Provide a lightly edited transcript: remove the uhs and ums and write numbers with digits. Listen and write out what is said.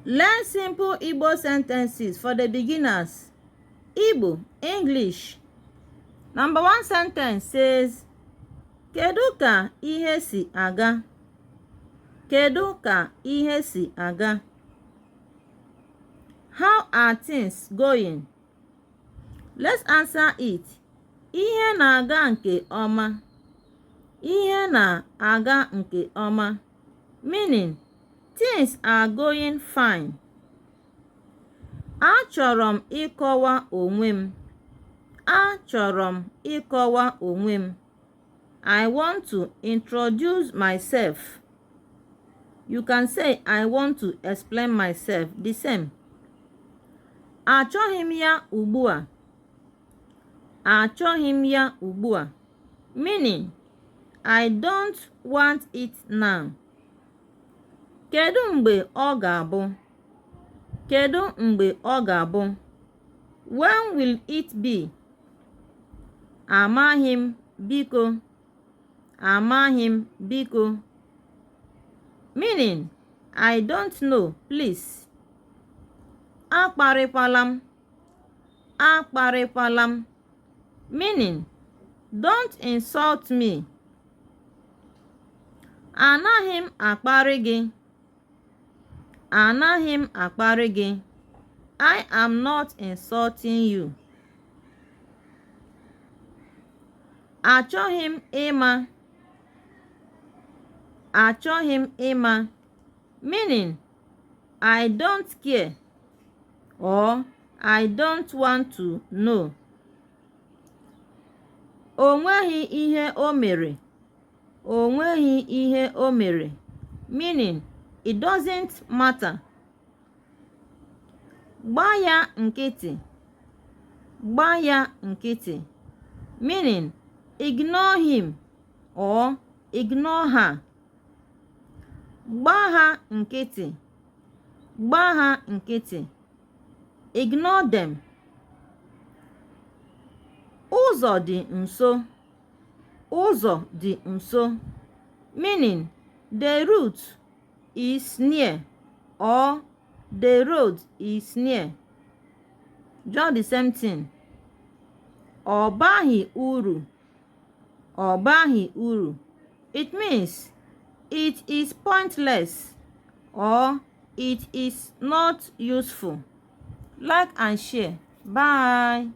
Learn simple Igbo sentences for the beginners. Igbo, English. Number 1 sentence says, Kedu ka ihe si aga? Kedu ka ihe si aga? How are things going? Let's answer it. Ihe na-aga nke ọma. Ihe na-aga nke ọma. Meaning, things are going fine. Achọrọ m ịkọwa onwe m. Achọrọ m ịkọwa onwe m. I want to introduce myself. You can say, I want to explain myself. The same. Achọghị m ya ugbu a. Achọghị m ya ugbu a. Meaning, I don't want it now. Kedu mgbe ọ ga-abụ? Kedu mgbe ọ ga-abụ? When will it be? Amaghị m, biko. Amaghị m, biko. Meaning, I don't know, please. Akparịkwala m. Akparịkwala m. Meaning, don't insult me. Anaghị m akparị gị. Anaghị m akparị gị. I am not insulting you. Achọghị m ịma. Achọghị m ịma. Meaning, I don't care or I don't want to know. O nweghị ihe o mere. O nweghị ihe o mere. Meaning, it doesn't matter. Gbaa ya nkịtị. Gbaa ya nkịtị. Meaning, ignore him or ignore her. Gbaa ha nkịtị. Gbaa ha nkịtị. Ignore them. Ụzọ dị nso. Ụzọ dị nso. Meaning, the route is near or the road is near. Just the same thing. Ọ baghị uru. Ọ baghị uru. It means it is pointless or it is not useful. Like and share. Bye.